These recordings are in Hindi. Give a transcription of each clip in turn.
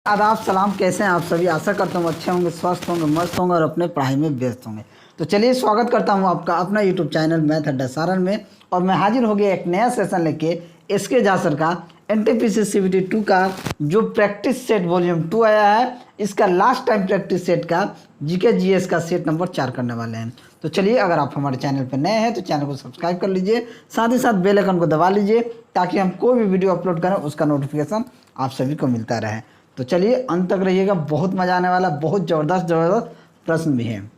आदाब सलाम, कैसे हैं आप सभी। आशा करता हूँ अच्छे होंगे, स्वस्थ होंगे, मस्त होंगे और अपने पढ़ाई में व्यस्त होंगे। तो चलिए स्वागत करता हूँ आपका अपना यूट्यूब चैनल मैथ अड्डा सारण में। और मैं हाजिर हो गया एक नया सेशन लेके एसके जासर का एनटीपीसी सीबीटी 2 का जो प्रैक्टिस सेट वॉल्यूम 2 आया है, इसका लास्ट टाइम प्रैक्टिस सेट का जीके जीएस का सेट नंबर 4 करने वाले हैं। तो चलिए, अगर आप हमारे चैनल पर नए हैं तो चैनल को सब्सक्राइब कर लीजिए, साथ ही साथ बेल आइकन को दबा लीजिए ताकि हम कोई भी वीडियो अपलोड करें उसका नोटिफिकेशन आप सभी को मिलता रहे। तो चलिए अंत तक रहिएगा, बहुत मजा आने वाला, बहुत ज़बरदस्त प्रश्न भी है।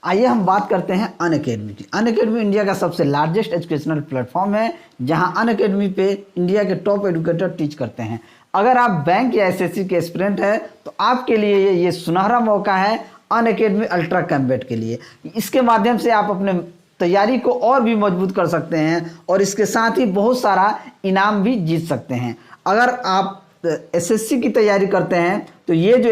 आइए हम बात करते हैं अनअकैडमी की। अनअकैडमी इंडिया का सबसे लार्जेस्ट एजुकेशनल प्लेटफॉर्म है, जहां अनअकैडमी पे इंडिया के टॉप एजुकेटर टीच करते हैं। अगर आप बैंक या एसएससी के एस्पिरेंट हैं तो आपके लिए ये सुनहरा मौका है अनअकैडमी अल्ट्रा कैम्बेट के लिए। इसके माध्यम से आप अपने तैयारी को और भी मजबूत कर सकते हैं और इसके साथ ही बहुत सारा इनाम भी जीत सकते हैं। अगर आप एसएससी की तैयारी करते हैं तो ये जो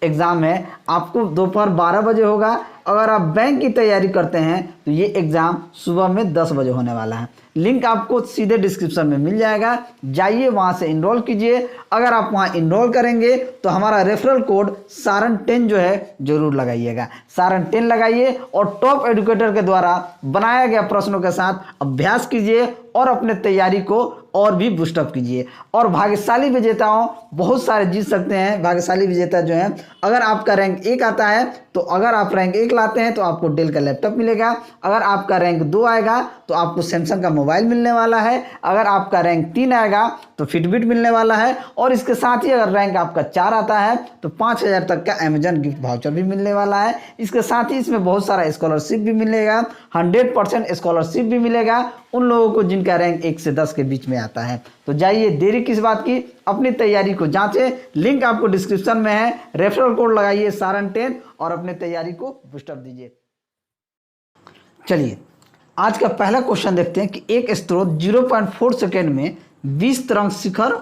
एग्ज़ाम है आपको दोपहर 12 बजे होगा। अगर आप बैंक की तैयारी करते हैं तो ये एग्ज़ाम सुबह में 10 बजे होने वाला है। लिंक आपको सीधे डिस्क्रिप्शन में मिल जाएगा, जाइए वहाँ से इनरोल कीजिए। अगर आप वहाँ इनरोल करेंगे तो हमारा रेफरल कोड सारण 10 जो है ज़रूर लगाइएगा। सारण 10 लगाइए और टॉप एजुकेटर के द्वारा बनाया गया प्रश्नों के साथ अभ्यास कीजिए और अपने तैयारी को और भी बूस्टअप कीजिए। और भाग्यशाली विजेताओं बहुत सारे जीत सकते हैं। भाग्यशाली विजेता जो हैं, अगर आपका रैंक 1 आता है तो अगर आप रैंक 1 लाते हैं तो आपको डेल का लैपटॉप मिलेगा। अगर आपका रैंक 2 आएगा तो आपको सैमसंग का मोबाइल मिलने वाला है। अगर आपका रैंक 3 आएगा तो फिटबिट मिलने वाला है। और इसके साथ ही अगर रैंक आपका 4 आता है तो 5000 तक का अमेजन गिफ्ट वाउचर भी मिलने वाला है। इसके साथ ही इसमें बहुत सारा स्कॉलरशिप भी मिलेगा, 100% स्कॉलरशिप भी मिलेगा उन लोगों को जिनका रैंक 1 से 10 के बीच में आता है। तो जाइए, देरी किस बात की, अपनी तैयारी को जांचें। लिंक आपको डिस्क्रिप्शन में है, रेफरल कोड लगाइए सारण 10 और अपने तैयारी को बूस्टअप दीजिए। चलिए आज का पहला क्वेश्चन देखते हैं कि एक स्रोत 0.4 सेकेंड में 20 तरंग शिखर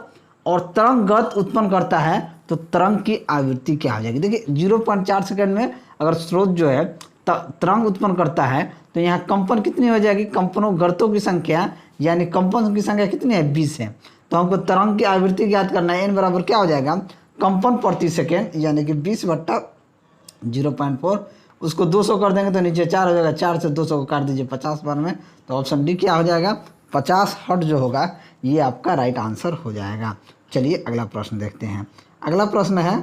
और तरंग गत उत्पन्न करता है तो तरंग की आवृत्ति क्या हो जाएगी। देखिए 0.4 सेकेंड में अगर स्रोत जो है तरंग उत्पन्न करता है तो यहाँ कंपन कितनी हो जाएगी, कंपनों गर्तों की संख्या यानी कंपन की संख्या कितनी है, 20 है। तो हमको तरंग की आवृत्ति ज्ञात करना है। n बराबर क्या हो जाएगा, कंपन प्रति सेकेंड यानी कि 20/0.4, उसको 200 कर देंगे तो नीचे 4 हो जाएगा। 4 से 200 को काट दीजिए 50 बार में, तो ऑप्शन डी क्या हो जाएगा, 50 हर्ट्ज जो होगा ये आपका राइट आंसर हो जाएगा। चलिए अगला प्रश्न देखते हैं। अगला प्रश्न है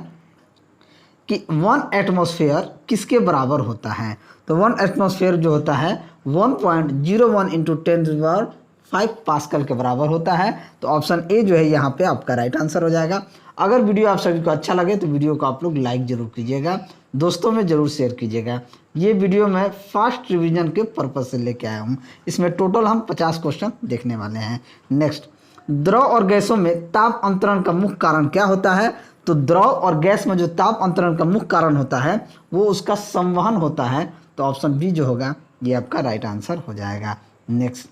कि 1 एटमॉस्फेयर किसके बराबर होता है। तो 1 एटमॉस्फेयर जो होता है 1.01 × 10⁵ पास्कल के बराबर होता है। तो ऑप्शन ए जो है यहाँ पे आपका राइट आंसर हो जाएगा। अगर वीडियो आप सभी को अच्छा लगे तो वीडियो को आप लोग लाइक जरूर कीजिएगा, दोस्तों में ज़रूर शेयर कीजिएगा। ये वीडियो मैं फास्ट रिवीजन के पर्पज़ से लेके आया हूँ। इसमें टोटल हम 50 क्वेश्चन देखने वाले हैं। नेक्स्ट, द्रव और गैसों में ताप अंतरण का मुख्य कारण क्या होता है। तो द्रव और गैस में जो ताप अंतरण का मुख्य कारण होता है वो उसका संवहन होता है। तो ऑप्शन बी जो होगा ये आपका राइट आंसर हो जाएगा। नेक्स्ट,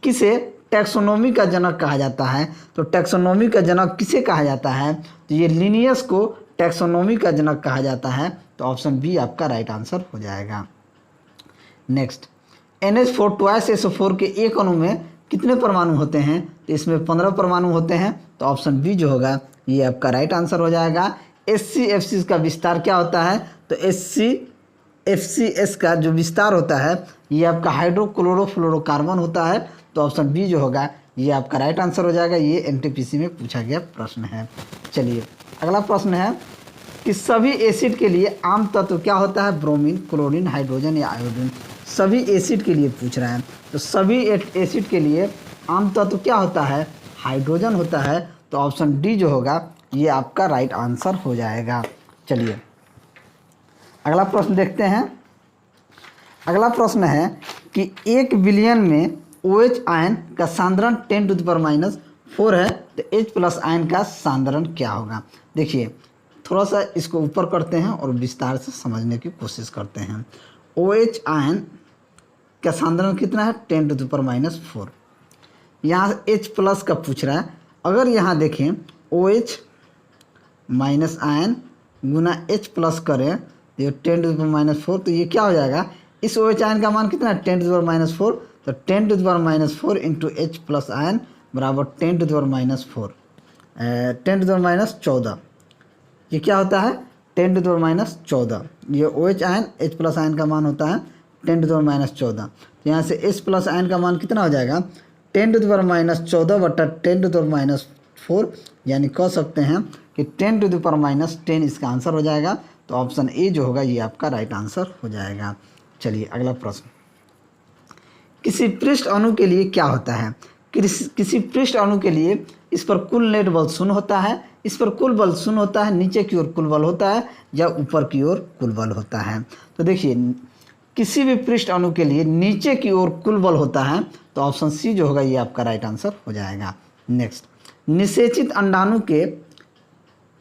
किसे टैक्सोनॉमी का जनक कहा जाता है। तो टैक्सोनॉमी का जनक किसे कहा जाता है, तो ये लिनियस को टैक्सोनॉमी का जनक कहा जाता है। तो ऑप्शन बी आपका राइट आंसर हो जाएगा। नेक्स्ट, NH4 ट्वाइस SO4 के एक अणु में कितने परमाणु होते हैं। तो इसमें 15 परमाणु होते हैं। तो ऑप्शन बी जो होगा ये आपका राइट आंसर हो जाएगा। HCFC का विस्तार क्या होता है। तो HCFCS का जो विस्तार होता है ये आपका हाइड्रोक्लोरोफ्लोरोकार्बन होता है। तो ऑप्शन बी जो होगा ये आपका राइट आंसर हो जाएगा। ये एनटीपीसी में पूछा गया प्रश्न है। चलिए अगला प्रश्न है कि सभी एसिड के लिए आम तत्व क्या होता है। ब्रोमीन, क्लोरीन, हाइड्रोजन या आयोडीन। सभी एसिड के लिए पूछ रहा है। तो सभी एसिड के लिए आम तत्व क्या होता है, हाइड्रोजन होता है। तो ऑप्शन डी जो होगा ये आपका राइट आंसर हो जाएगा। चलिए अगला प्रश्न देखते हैं। अगला प्रश्न है कि 1 बिलियन में OH आयन का सांद्रण 10⁻⁴ है तो H+ आयन का सांद्रण क्या होगा। देखिए थोड़ा सा इसको ऊपर करते हैं और विस्तार से समझने की कोशिश करते हैं। OH आयन का सांद्रण कितना है, 10⁻⁴। यहाँ H+ का पूछ रहा है। अगर यहाँ देखें OH माइनस आयन गुना H+ करें तो ये 10⁻⁴, तो ये क्या हो जाएगा, इस OH आयन का मान कितना है 10⁻⁴। तो 10⁻⁴ × H+ आयन बराबर 10⁻⁴। 10⁻14। ये क्या होता है 10⁻14। ये OH ion H plus ion का मान होता है 10⁻14। तो यहाँ से H प्लस आयन का मान कितना हो जाएगा 10⁻14 बटा 10⁻4, यानी कह सकते हैं कि 10⁻10 इसका आंसर हो जाएगा। तो ऑप्शन ए जो होगा ये आपका राइट आंसर हो जाएगा। चलिए अगला प्रश्न, किसी पृष्ठ अणु के लिए क्या होता है। किसी पृष्ठ अणु के लिए इस पर कुल नेट बल 0 होता है, इस पर कुल बल 0 होता है, नीचे की ओर कुल बल होता है या ऊपर की ओर कुल बल होता है। तो देखिए किसी भी पृष्ठ अणु के लिए नीचे की ओर कुल बल होता है, तो ऑप्शन सी जो होगा ये आपका राइट आंसर हो जाएगा। नेक्स्ट, निषेचित अंडाणु के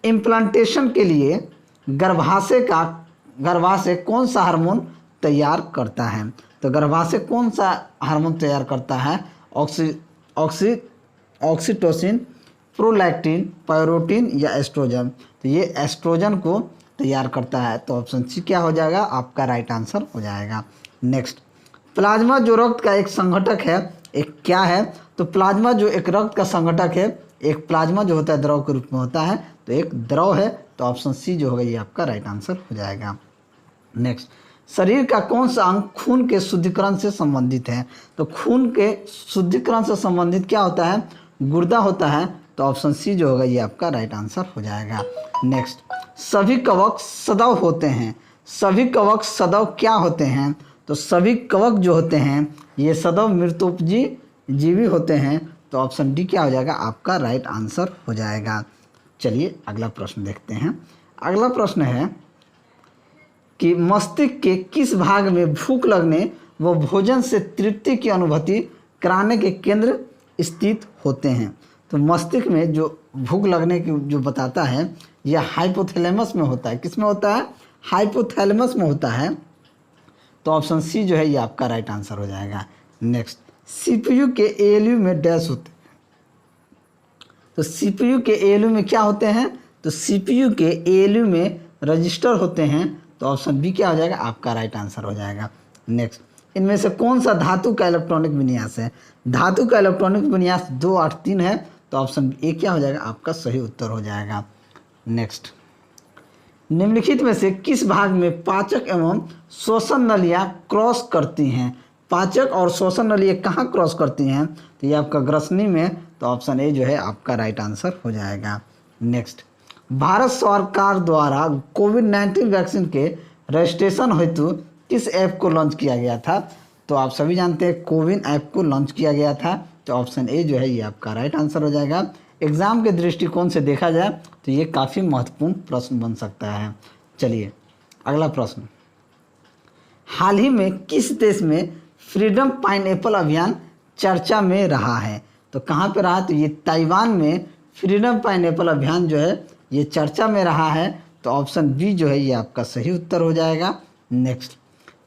इम्प्लांटेशन के लिए गर्भाशय कौन सा हार्मोन तैयार करता है। तो गर्भाशय कौन सा हार्मोन तैयार करता है, ऑक्सीटोसिन, प्रोलैक्टिन, पायरोटिन या एस्ट्रोजन। तो ये एस्ट्रोजन को तैयार करता है। तो ऑप्शन सी क्या हो जाएगा आपका राइट आंसर हो जाएगा। नेक्स्ट, प्लाज्मा जो रक्त का एक संघटक है, एक क्या है। तो प्लाज्मा जो एक रक्त का संघटक है, एक प्लाज्मा जो होता है द्रव के रूप में होता है, तो एक द्रव है। तो ऑप्शन सी जो होगा ये आपका राइट आंसर हो जाएगा। नेक्स्ट, शरीर का कौन सा अंग खून के शुद्धिकरण से संबंधित है। तो खून के शुद्धिकरण से संबंधित क्या होता है, गुर्दा होता है। तो ऑप्शन सी जो होगा ये आपका राइट आंसर हो जाएगा। नेक्स्ट, सभी कवक सदैव होते हैं। सभी कवक सदैव क्या होते हैं। तो सभी कवक जो होते हैं ये सदैव मृतोपजीवी होते हैं। तो ऑप्शन डी क्या हो जाएगा आपका राइट आंसर हो जाएगा। चलिए अगला प्रश्न देखते हैं। अगला प्रश्न है कि मस्तिष्क के किस भाग में भूख लगने व भोजन से तृप्ति की अनुभूति कराने के केंद्र स्थित होते हैं। तो मस्तिष्क में जो भूख लगने की जो बताता है यह हाइपोथैलेमस में होता है। किस में होता है, हाइपोथैलेमस में होता है। तो ऑप्शन सी जो है ये आपका राइट आंसर हो जाएगा। नेक्स्ट, CPU के ALU में डैश होते हैं। तो CPU के ALU में क्या होते हैं, तो CPU के ALU में रजिस्टर होते हैं। तो ऑप्शन बी क्या हो जाएगा आपका राइट आंसर हो जाएगा। नेक्स्ट, इनमें से कौन सा धातु का इलेक्ट्रॉनिक विन्यास है। धातु का इलेक्ट्रॉनिक विन्यास 283 है। तो ऑप्शन ए क्या हो जाएगा आपका सही उत्तर हो जाएगा। नेक्स्ट, निम्नलिखित में से किस भाग में पाचक एवं श्वसन नलियाँ क्रॉस करती हैं। पाचक और श्वसन नलियाँ कहाँ क्रॉस करती हैं, तो ये आपका ग्रसनी में। तो ऑप्शन ए जो है आपका राइट आंसर हो जाएगा। नेक्स्ट, भारत सरकार द्वारा कोविड-19 वैक्सीन के रजिस्ट्रेशन हेतु किस ऐप को लॉन्च किया गया था। तो आप सभी जानते हैं कोविन ऐप को लॉन्च किया गया था। तो ऑप्शन ए जो है ये आपका राइट आंसर हो जाएगा। एग्ज़ाम के दृष्टिकोण से देखा जाए तो ये काफ़ी महत्वपूर्ण प्रश्न बन सकता है। चलिए अगला प्रश्न, हाल ही में किस देश में फ्रीडम पाइनएप्पल अभियान चर्चा में रहा है। तो कहाँ पे रहा, तो ये ताइवान में फ्रीडम पाइनएप्पल अभियान जो है ये चर्चा में रहा है। तो ऑप्शन बी जो है ये आपका सही उत्तर हो जाएगा। नेक्स्ट,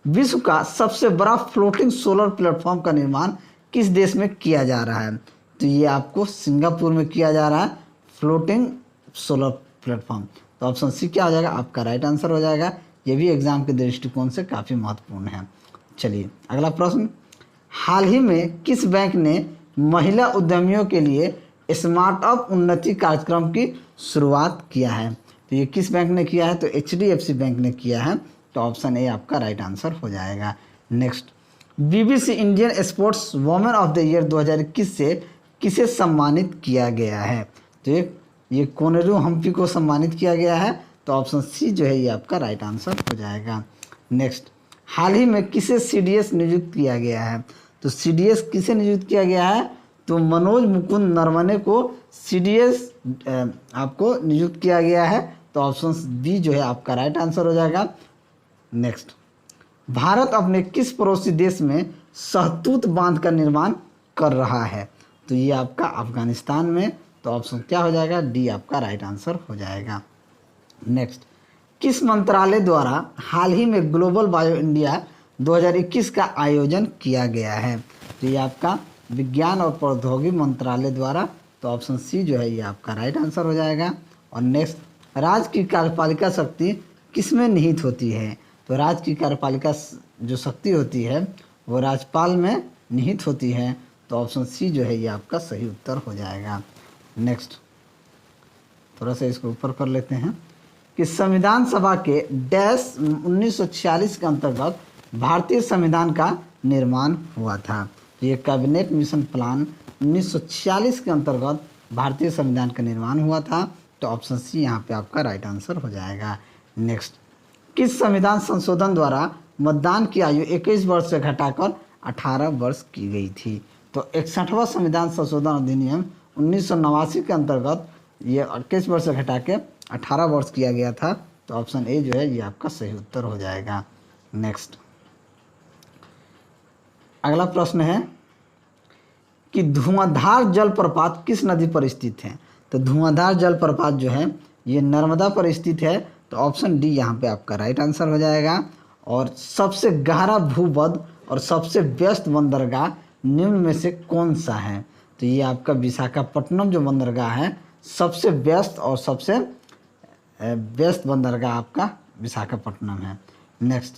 विश्व का सबसे बड़ा फ्लोटिंग सोलर प्लेटफॉर्म का निर्माण किस देश में किया जा रहा है। तो ये आपको सिंगापुर में किया जा रहा है फ्लोटिंग सोलर प्लेटफॉर्म। तो ऑप्शन सी क्या हो जाएगा आपका राइट आंसर हो जाएगा। ये भी एग्जाम के दृष्टिकोण से काफ़ी महत्वपूर्ण है। चलिए अगला प्रश्न, हाल ही में किस बैंक ने महिला उद्यमियों के लिए स्टार्टअप उन्नति कार्यक्रम की शुरुआत किया है। तो ये किस बैंक ने किया है, तो HDFC बैंक ने किया है। तो ऑप्शन ए आपका राइट आंसर हो जाएगा। Next, BBC Indian sports women of the year 2021 से किसे सम्मानित किया गया है। तो ये कोनेरू हम्पी को सम्मानित किया गया है। तो ऑप्शन सी जो है ये आपका राइट आंसर हो जाएगा। नेक्स्ट, हाल ही में किसे CDS नियुक्त किया गया है। तो CDS किसे नियुक्त किया गया है, तो मनोज मुकुंद नरवणे को CDS आपको नियुक्त किया गया है। तो ऑप्शन बी जो है आपका राइट आंसर हो जाएगा। नेक्स्ट, भारत अपने किस पड़ोसी देश में शहतूत बांध का निर्माण कर रहा है। तो ये आपका अफगानिस्तान में। तो ऑप्शन क्या हो जाएगा, डी आपका राइट आंसर हो जाएगा। नेक्स्ट, किस मंत्रालय द्वारा हाल ही में ग्लोबल बायो इंडिया 2021 का आयोजन किया गया है। तो ये आपका विज्ञान और प्रौद्योगिकी मंत्रालय द्वारा। तो ऑप्शन सी जो है ये आपका राइट आंसर हो जाएगा। और नेक्स्ट, राज्य की कार्यपालिका शक्ति किस में निहित होती है। तो राज्य की कार्यपालिका जो शक्ति होती है वो राज्यपाल में निहित होती है। तो ऑप्शन सी जो है ये आपका सही उत्तर हो जाएगा। नेक्स्ट, थोड़ा सा इसको ऊपर कर लेते हैं कि संविधान सभा के डैश 1946 के अंतर्गत भारतीय संविधान का निर्माण हुआ था। ये कैबिनेट मिशन प्लान 1946 के अंतर्गत भारतीय संविधान का निर्माण हुआ था। तो ऑप्शन सी यहाँ पे आपका राइट आंसर हो जाएगा। नेक्स्ट, किस संविधान संशोधन द्वारा मतदान की आयु 21 वर्ष से घटाकर 18 वर्ष की गई थी? तो 61वां संविधान संशोधन अधिनियम 1989 के अंतर्गत ये 21 वर्ष से घटा के 18 वर्ष किया गया था। तो ऑप्शन ए जो है ये आपका सही उत्तर हो जाएगा। नेक्स्ट, अगला प्रश्न है कि धुआंधार जलप्रपात किस नदी पर स्थित है? तो धुआंधार जलप्रपात जो है ये नर्मदा पर स्थित है। तो ऑप्शन डी यहाँ पे आपका राइट आंसर हो जाएगा। और सबसे गहरा भूबद्ध और सबसे व्यस्त बंदरगाह निम्न में से कौन सा है? तो ये आपका विशाखापट्टनम जो बंदरगाह है सबसे व्यस्त और सबसे व्यस्त बंदरगाह आपका विशाखापट्टनम है। नेक्स्ट,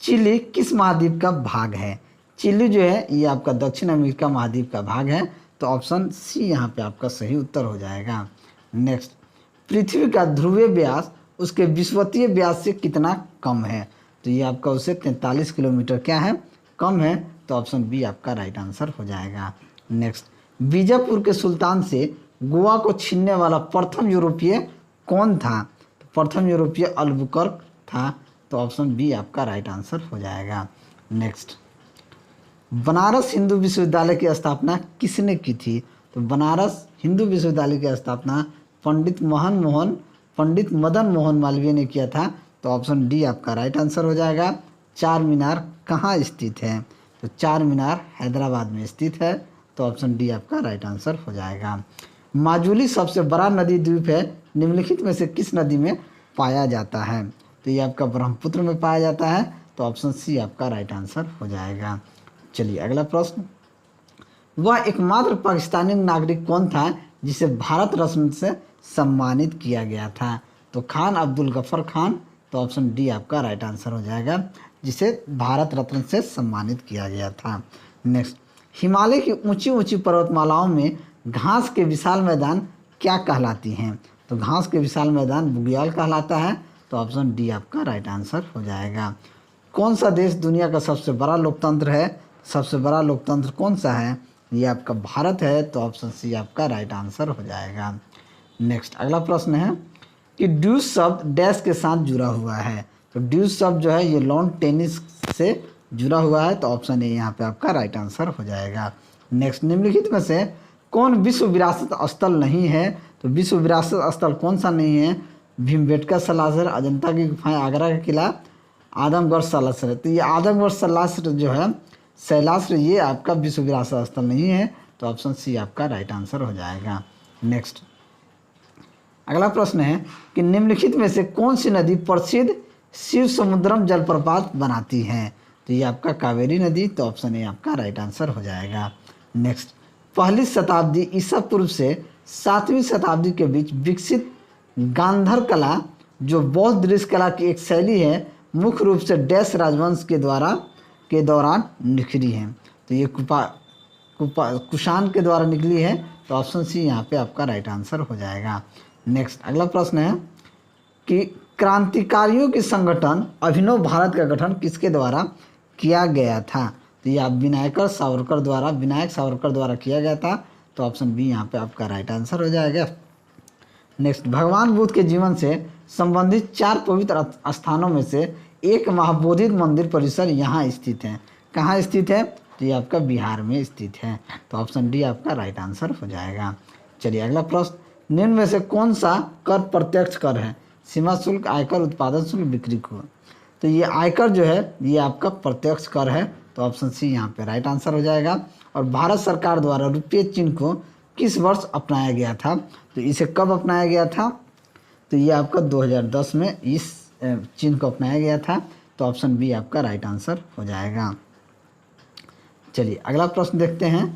चिली किस महाद्वीप का भाग है? चिली जो है ये आपका दक्षिण अमेरिका महाद्वीप का भाग है। तो ऑप्शन सी यहाँ पे आपका सही उत्तर हो जाएगा। नेक्स्ट, पृथ्वी का ध्रुवीय व्यास उसके विषुवतीय व्यास से कितना कम है? तो ये आपका उससे 43 किलोमीटर क्या है, कम है। तो ऑप्शन बी आपका राइट आंसर हो जाएगा। नेक्स्ट, बीजापुर के सुल्तान से गोवा को छीनने वाला प्रथम यूरोपीय कौन था? तो प्रथम यूरोपीय अल्बुकर्क था। तो ऑप्शन बी आपका राइट आंसर हो जाएगा। नेक्स्ट, बनारस हिंदू विश्वविद्यालय की स्थापना किसने की थी? तो बनारस हिंदू विश्वविद्यालय की स्थापना पंडित मदन मोहन मालवीय ने किया था। तो ऑप्शन डी आपका राइट आंसर हो जाएगा। चार मीनार कहाँ स्थित है? तो चार मीनार हैदराबाद में स्थित है। तो ऑप्शन डी आपका राइट आंसर हो जाएगा। माजुली सबसे बड़ा नदी द्वीप है, निम्नलिखित में से किस नदी में पाया जाता है? तो ये आपका ब्रह्मपुत्र में पाया जाता है। तो ऑप्शन सी आपका राइट आंसर हो जाएगा। चलिए अगला प्रश्न, वह एकमात्र पाकिस्तानी नागरिक कौन था जिसे भारत रत्न से सम्मानित किया गया था? तो खान अब्दुल गफर खान। तो ऑप्शन डी आपका राइट आंसर हो जाएगा, जिसे भारत रत्न से सम्मानित किया गया था। नेक्स्ट, हिमालय की ऊंची ऊंची पर्वतमालाओं में घास के विशाल मैदान क्या कहलाती हैं? तो घास के विशाल मैदान बुग्याल कहलाता है। तो ऑप्शन डी आपका राइट आंसर हो जाएगा। कौन सा देश दुनिया का सबसे बड़ा लोकतंत्र है? सबसे बड़ा लोकतंत्र कौन सा है? ये आपका भारत है। तो ऑप्शन सी आपका राइट आंसर हो जाएगा। नेक्स्ट, अगला प्रश्न है कि ड्यूस शब्द डैश के साथ जुड़ा हुआ है? तो ड्यूस शब्द जो है ये लॉन टेनिस से जुड़ा हुआ है। तो ऑप्शन ए यहाँ पे आपका राइट आंसर हो जाएगा। नेक्स्ट, निम्नलिखित में से कौन विश्व विरासत स्थल नहीं है? तो विश्व विरासत स्थल कौन सा नहीं है? भीमबेटका सलासर, अजंता की गुफाएं, आगरा का किला, आदमगढ़ सलासर। तो ये आदमगढ़ सलासर जो है शैलाश्र ये आपका विश्व विरासत स्थल नहीं है। तो ऑप्शन सी आपका राइट आंसर हो जाएगा। नेक्स्ट, अगला प्रश्न है कि निम्नलिखित में से कौन सी नदी प्रसिद्ध शिव समुद्रम जलप्रपात बनाती है? तो ये आपका कावेरी नदी। तो ऑप्शन ए आपका राइट आंसर हो जाएगा। नेक्स्ट, पहली शताब्दी ईसा पूर्व से 7वीं शताब्दी के बीच विकसित गांधार कला जो बौद्ध दृश्य कला की एक शैली है, मुख्य रूप से डैश राजवंश के दौरान निखरी है। तो ये कुषाण के द्वारा निकली है। तो ऑप्शन सी यहाँ पे आपका राइट आंसर हो जाएगा। नेक्स्ट, अगला प्रश्न है कि क्रांतिकारियों के संगठन अभिनव भारत का गठन किसके द्वारा किया गया था? तो ये आप विनायक सावरकर द्वारा किया गया था। तो ऑप्शन बी यहाँ पे आपका राइट आंसर हो जाएगा। नेक्स्ट, भगवान बुद्ध के जीवन से संबंधित 4 पवित्र स्थानों में से एक महाबोधि मंदिर परिसर यहाँ स्थित है। कहाँ स्थित है? तो ये आपका बिहार में स्थित है। तो ऑप्शन डी आपका राइट आंसर हो जाएगा। चलिए अगला प्रश्न, निम्न में से कौन सा कर प्रत्यक्ष कर है? सीमा शुल्क, आयकर, उत्पादन शुल्क, बिक्री कर। तो ये आयकर जो है ये आपका प्रत्यक्ष कर है। तो ऑप्शन सी यहाँ पे राइट आंसर हो जाएगा। और भारत सरकार द्वारा रुपये चिन्ह को किस वर्ष अपनाया गया था? तो इसे कब अपनाया गया था? तो ये आपका 2010 में इस चिन्ह को अपनाया गया था। तो ऑप्शन बी आपका राइट आंसर हो जाएगा। चलिए अगला प्रश्न देखते हैं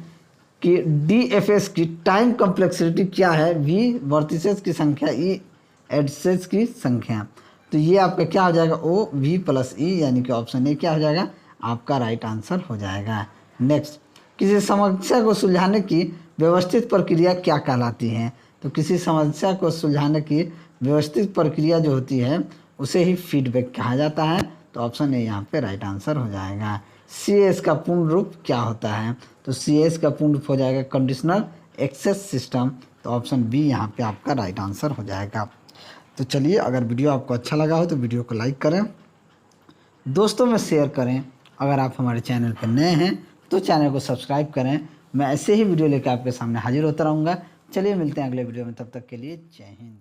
कि DFS की टाइम कॉम्प्लेक्सिटी क्या है? V वर्टिसेस की संख्या, E एड्सेस की संख्या। तो ये आपका क्या हो जाएगा? OV+E, यानी कि ऑप्शन ए क्या हो जाएगा? आपका राइट आंसर हो जाएगा। नेक्स्ट, किसी समस्या को सुलझाने की व्यवस्थित प्रक्रिया क्या कहलाती है? तो तो किसी समस्या को सुलझाने की व्यवस्थित प्रक्रिया जो होती है उसे ही फीडबैक कहा जाता है। तो ऑप्शन ए यहाँ पे राइट आंसर हो जाएगा। CS का पूर्ण रूप क्या होता है? तो CS का पूर्ण रूप हो जाएगा कंडीशनल एक्सेस सिस्टम। तो ऑप्शन बी यहाँ पे आपका राइट आंसर हो जाएगा। तो चलिए, अगर वीडियो आपको अच्छा लगा हो तो वीडियो को लाइक करें, दोस्तों में शेयर करें। अगर आप हमारे चैनल पर नए हैं तो चैनल को सब्सक्राइब करें। मैं ऐसे ही वीडियो लेकर आपके सामने हाजिर होता रहूँगा। चलिए मिलते हैं अगले वीडियो में, तब तक के लिए जय हिंद।